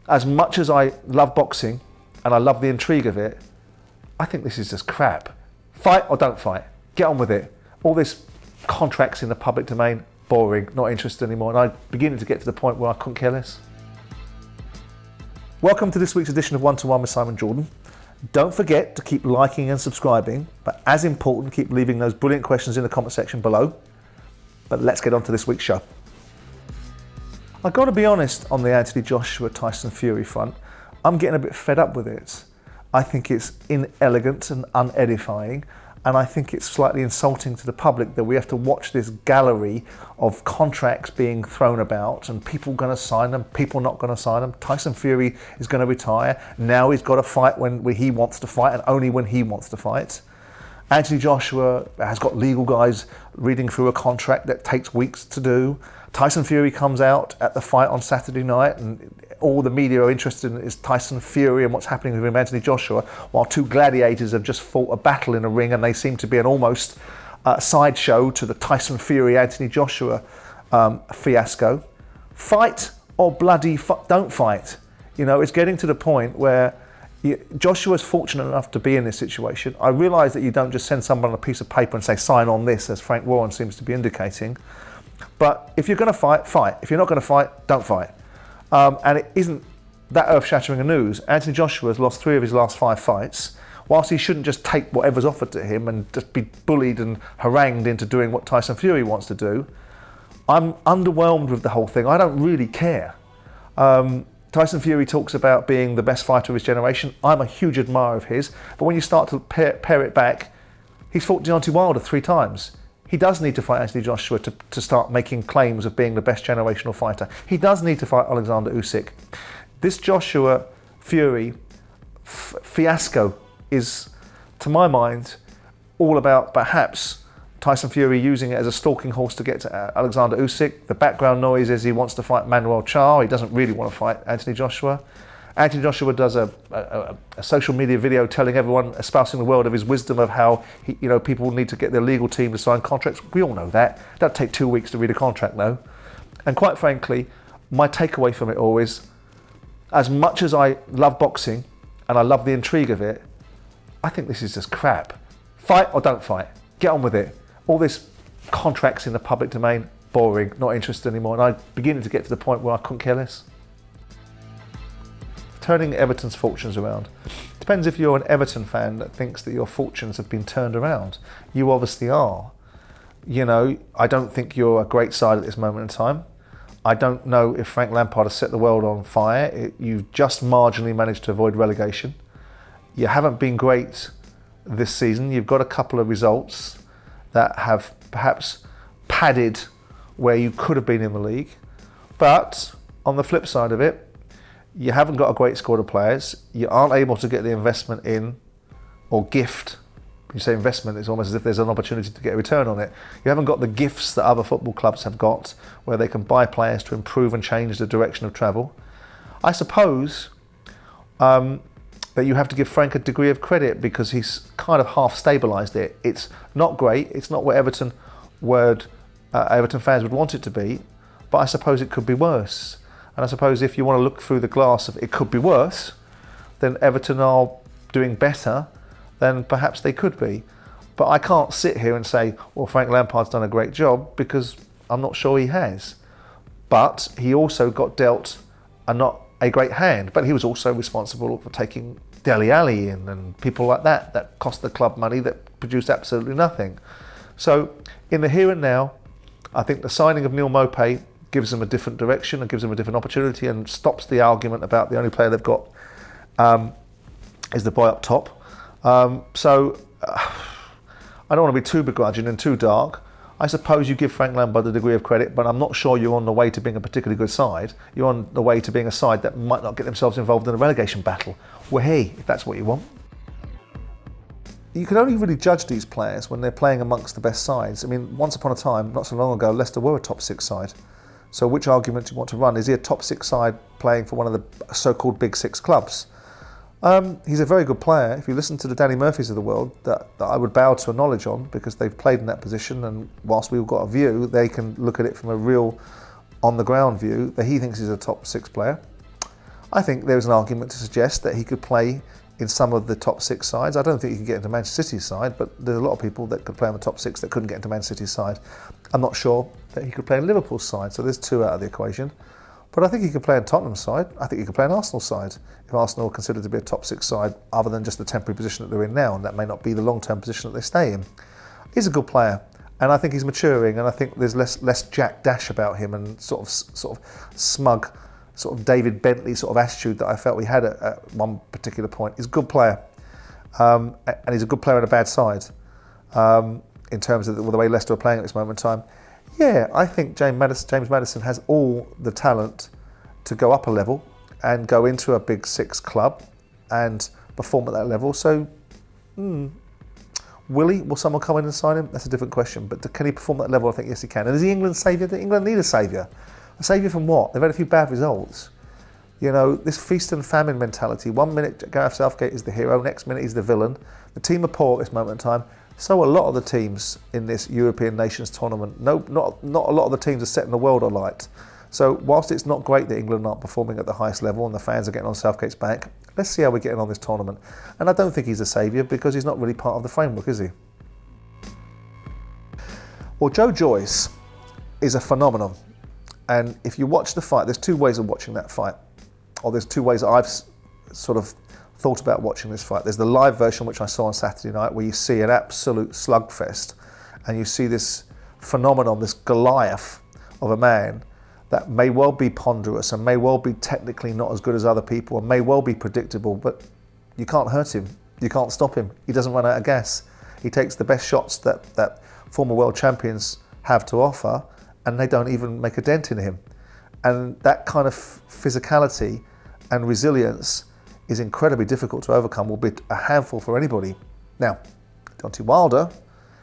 As much as I love boxing and I love the intrigue of it, I think this is just crap. Fight or don't fight. Get on with it. All this contracts in the public domain, boring, not interested anymore. And I'm beginning to get to the point where I couldn't care less. Welcome to this week's edition of One to One with Simon Jordan. Don't forget to keep liking and subscribing, but as important, keep leaving those brilliant questions in the comment section below. But let's get on to this week's show. I've got to be honest on the Anthony Joshua Tyson Fury front. I'm getting a bit fed up with it. I think it's inelegant and unedifying, and I think it's slightly insulting to the public that we have to watch this gallery of contracts being thrown about and people going to sign them, people not going to sign them. Tyson Fury is going to retire. Now he's got to fight when he wants to fight and only when he wants to fight. Anthony Joshua has got legal guys reading through a contract that takes weeks to do. Tyson Fury comes out at the fight on Saturday night and all the media are interested in is Tyson Fury and what's happening with him, Anthony Joshua, while two gladiators have just fought a battle in a ring and they seem to be an almost sideshow to the Tyson Fury Anthony Joshua fiasco. Fight or bloody don't fight. You know, it's getting to the point where Joshua's fortunate enough to be in this situation. I realise that you don't just send someone a piece of paper and say sign on this, as Frank Warren seems to be indicating. But if you're going to fight, fight. If you're not going to fight, don't fight. And it isn't that earth-shattering a news. Anthony Joshua has lost 3 of his last 5 fights. Whilst he shouldn't just take whatever's offered to him and just be bullied and harangued into doing what Tyson Fury wants to do, I'm underwhelmed with the whole thing. I don't really care. Tyson Fury talks about being the best fighter of his generation. I'm a huge admirer of his. But when you start to pare it back, he's fought Deontay Wilder 3 times. He does need to fight Anthony Joshua to start making claims of being the best generational fighter. He does need to fight Alexander Usyk. This Joshua Fury fiasco is, to my mind, all about perhaps Tyson Fury using it as a stalking horse to get to Alexander Usyk. The background noise is he wants to fight Manuel Charr. He doesn't really want to fight Anthony Joshua. Anthony Joshua does a social media video telling everyone, espousing the world of his wisdom of how people need to get their legal team to sign contracts. We all know that. It doesn't take 2 weeks to read a contract though. And quite frankly, my takeaway from it all is, as much as I love boxing and I love the intrigue of it, I think this is just crap. Fight or don't fight. Get on with it. All this contracts in the public domain, boring, not interested anymore. And I'm beginning to get to the point where I couldn't care less. Turning Everton's fortunes around. Depends if you're an Everton fan that thinks that your fortunes have been turned around. You obviously are. You know, I don't think you're a great side at this moment in time. I don't know if Frank Lampard has set the world on fire. You've just marginally managed to avoid relegation. You haven't been great this season. You've got a couple of results that have perhaps padded where you could have been in the league. But on the flip side of it, you haven't got a great squad of players. You aren't able to get the investment in or gift. When you say investment, it's almost as if there's an opportunity to get a return on it. You haven't got the gifts that other football clubs have got where they can buy players to improve and change the direction of travel. I suppose that you have to give Frank a degree of credit because he's kind of half stabilised it. It's not great. It's not what Everton fans would want it to be, but I suppose it could be worse. And I suppose if you want to look through the glass of it could be worse, then Everton are doing better than perhaps they could be. But I can't sit here and say, well, Frank Lampard's done a great job, because I'm not sure he has. But he also got dealt not a great hand. But he was also responsible for taking Dele Alli in and people like that cost the club money, that produced absolutely nothing. So in the here and now, I think the signing of Neal Maupay gives them a different direction and gives them a different opportunity and stops the argument about the only player they've got is the boy up top. So I don't want to be too begrudging and too dark. I suppose you give Frank Lampard a degree of credit, but I'm not sure you're on the way to being a particularly good side. You're on the way to being a side that might not get themselves involved in a relegation battle. Well, hey, if that's what you want. You can only really judge these players when they're playing amongst the best sides. I mean, once upon a time, not so long ago, Leicester were a top 6 side. So which argument do you want to run? Is he a top 6 side playing for one of the so-called big 6 clubs? He's a very good player. If you listen to the Danny Murphys of the world, that I would bow to a knowledge on, because they've played in that position, and whilst we've got a view, they can look at it from a real on-the-ground view, that he thinks he's a top 6 player. I think there is an argument to suggest that he could play in some of the top 6 sides. I don't think he could get into Manchester City's side, but there's a lot of people that could play on the top 6 that couldn't get into Manchester City's side. I'm not sure that he could play in Liverpool's side, so there's 2 out of the equation. But I think he could play in Tottenham's side. I think he could play in Arsenal's side, if Arsenal are considered to be a top 6 side, other than just the temporary position that they're in now, and that may not be the long-term position that they stay in. He's a good player, and I think he's maturing, and I think there's less Jack Dash about him and sort of smug, sort of David Bentley sort of attitude that I felt we had at one particular point. He's a good player, and he's a good player on a bad side, in terms of the way Leicester are playing at this moment in time. Yeah, I think James Maddison has all the talent to go up a level and go into a big 6 club and perform at that level. So, will someone come in and sign him? That's a different question. But can he perform at that level? I think yes, he can. And is he England's saviour? Does England need a saviour? A saviour from what? They've had a few bad results. You know, this feast and famine mentality. 1 minute Gareth Southgate is the hero, next minute he's the villain. The team are poor at this moment in time. So a lot of the teams in this European Nations tournament, not a lot of the teams are setting the world alight. So whilst it's not great that England aren't performing at the highest level and the fans are getting on Southgate's back, let's see how we're getting on this tournament. And I don't think he's a saviour because he's not really part of the framework, is he? Well, Joe Joyce is a phenomenon. And if you watch the fight, there's 2 ways of watching that fight. Or there's 2 ways that I've sort of thought about watching this fight. There's the live version, which I saw on Saturday night, where you see an absolute slugfest. And you see this phenomenon, this Goliath of a man that may well be ponderous and may well be technically not as good as other people and may well be predictable, but you can't hurt him. You can't stop him. He doesn't run out of gas. He takes the best shots that former world champions have to offer, and they don't even make a dent in him. And that kind of physicality and resilience is incredibly difficult to overcome, will be a handful for anybody. Now, Deontay Wilder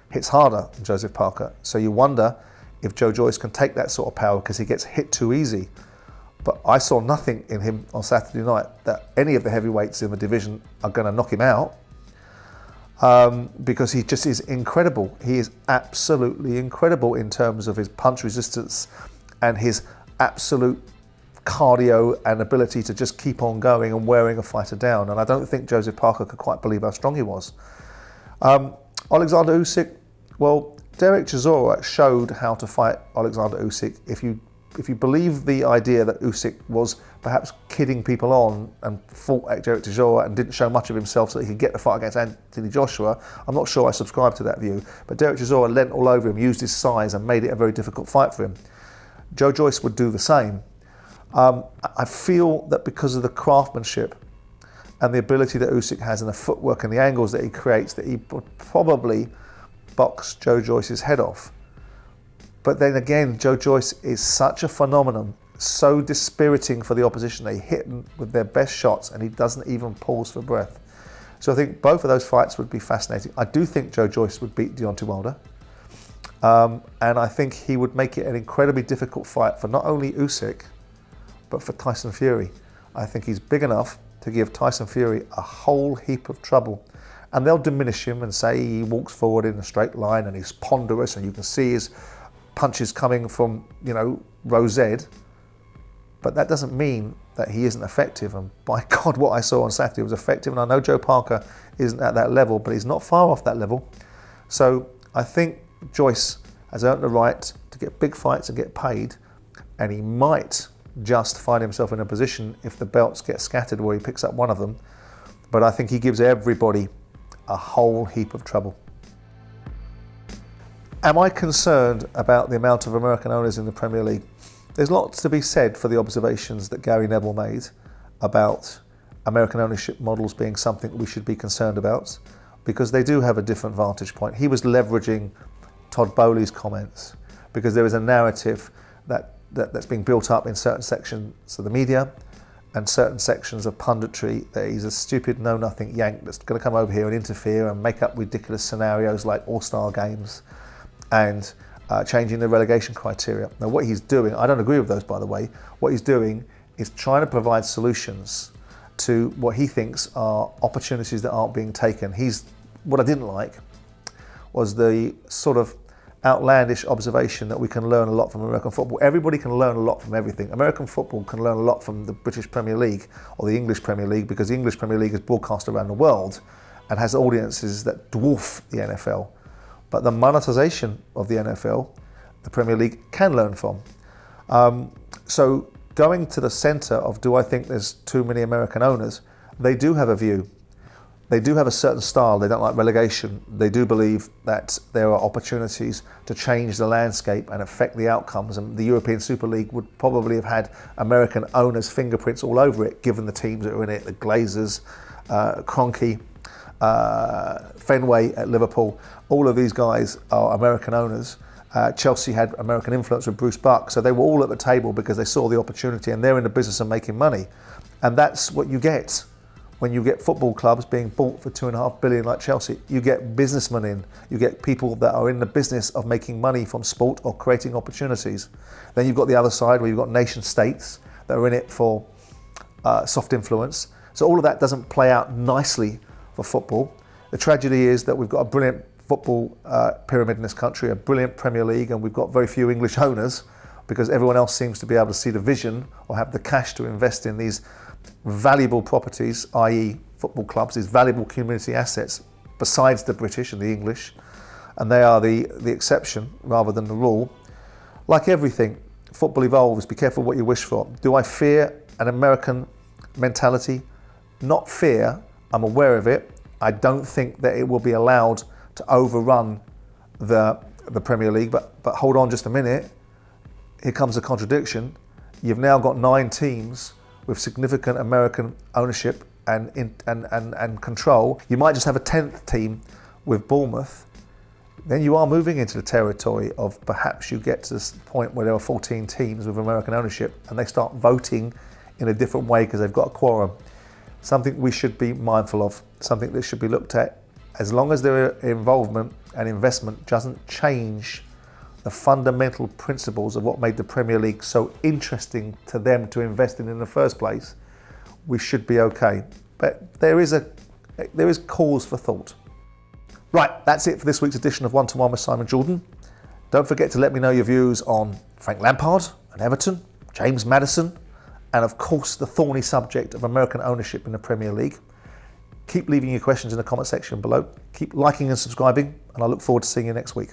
hits harder than Joseph Parker, so you wonder if Joe Joyce can take that sort of power because he gets hit too easy. But I saw nothing in him on Saturday night that any of the heavyweights in the division are going to knock him out, because he just is incredible. He is absolutely incredible in terms of his punch resistance and his absolute cardio and ability to just keep on going and wearing a fighter down. And I don't think Joseph Parker could quite believe how strong he was. Alexander Usyk, well, Derek Chisora showed how to fight Alexander Usyk. If you believe the idea that Usyk was perhaps kidding people on and fought at Derek Chisora and didn't show much of himself so that he could get the fight against Anthony Joshua, I'm not sure I subscribe to that view. But Derek Chisora leant all over him, used his size and made it a very difficult fight for him. Joe Joyce would do the same. I feel that because of the craftsmanship and the ability that Usyk has and the footwork and the angles that he creates, that he would probably box Joe Joyce's head off. But then again, Joe Joyce is such a phenomenon, so dispiriting for the opposition. They hit him with their best shots and he doesn't even pause for breath. So I think both of those fights would be fascinating. I do think Joe Joyce would beat Deontay Wilder. And I think he would make it an incredibly difficult fight for not only Usyk, but for Tyson Fury. I think he's big enough to give Tyson Fury a whole heap of trouble. And they'll diminish him and say he walks forward in a straight line and he's ponderous and you can see his punches coming from, row Z. But that doesn't mean that he isn't effective. And by God, what I saw on Saturday was effective. And I know Joe Parker isn't at that level, but he's not far off that level. So I think Joyce has earned the right to get big fights and get paid. And he might just find himself in a position, if the belts get scattered, where he picks up one of them. But I think he gives everybody a whole heap of trouble. Am I concerned about the amount of American owners in the Premier League? There's lots to be said for the observations that Gary Neville made about American ownership models being something that we should be concerned about, because they do have a different vantage point. He was leveraging Todd Bowley's comments because there is a narrative that's being built up in certain sections of the media and certain sections of punditry that he's a stupid know-nothing yank that's going to come over here and interfere and make up ridiculous scenarios like all-star games and changing the relegation criteria. Now what he's doing, I don't agree with those by the way, what he's doing is trying to provide solutions to what he thinks are opportunities that aren't being taken. What I didn't like was the sort of outlandish observation that we can learn a lot from American football. Everybody can learn a lot from everything. American football can learn a lot from the British Premier League or the English Premier League, because the English Premier League is broadcast around the world and has audiences that dwarf the NFL. But the monetization of the NFL, the Premier League can learn from. So going to the centre of, do I think there's too many American owners? They do have a view. They do have a certain style. They don't like relegation. They do believe that there are opportunities to change the landscape and affect the outcomes. And the European Super League would probably have had American owners' fingerprints all over it, given the teams that are in it, the Glazers, Kroenke, Fenway at Liverpool. All of these guys are American owners. Chelsea had American influence with Bruce Buck. So they were all at the table because they saw the opportunity, and they're in the business of making money. And that's what you get. When you get football clubs being bought for $2.5 billion like Chelsea, you get businessmen in. You get people that are in the business of making money from sport or creating opportunities. Then you've got the other side where you've got nation states that are in it for soft influence. So all of that doesn't play out nicely for football. The tragedy is that we've got a brilliant football pyramid in this country, a brilliant Premier League, and we've got very few English owners because everyone else seems to be able to see the vision or have the cash to invest in these valuable properties, i.e. football clubs, these valuable community assets, besides the British and the English, and they are the exception rather than the rule. Like everything, football evolves. Be careful what you wish for. Do I fear an American mentality? Not fear, I'm aware of it. I don't think that it will be allowed to overrun the Premier League, but hold on just a minute. Here comes a contradiction. You've now got 9 teams with significant American ownership and control. You might just have a 10th team with Bournemouth. Then you are moving into the territory of perhaps you get to this point where there are 14 teams with American ownership and they start voting in a different way because they've got a quorum. Something we should be mindful of, something that should be looked at. As long as their involvement and investment doesn't change the fundamental principles of what made the Premier League so interesting to them to invest in the first place, we should be okay. But there is cause for thought. Right, that's it for this week's edition of One to One with Simon Jordan. Don't forget to let me know your views on Frank Lampard and Everton, James Maddison, and of course the thorny subject of American ownership in the Premier League. Keep leaving your questions in the comment section below. Keep liking and subscribing, and I look forward to seeing you next week.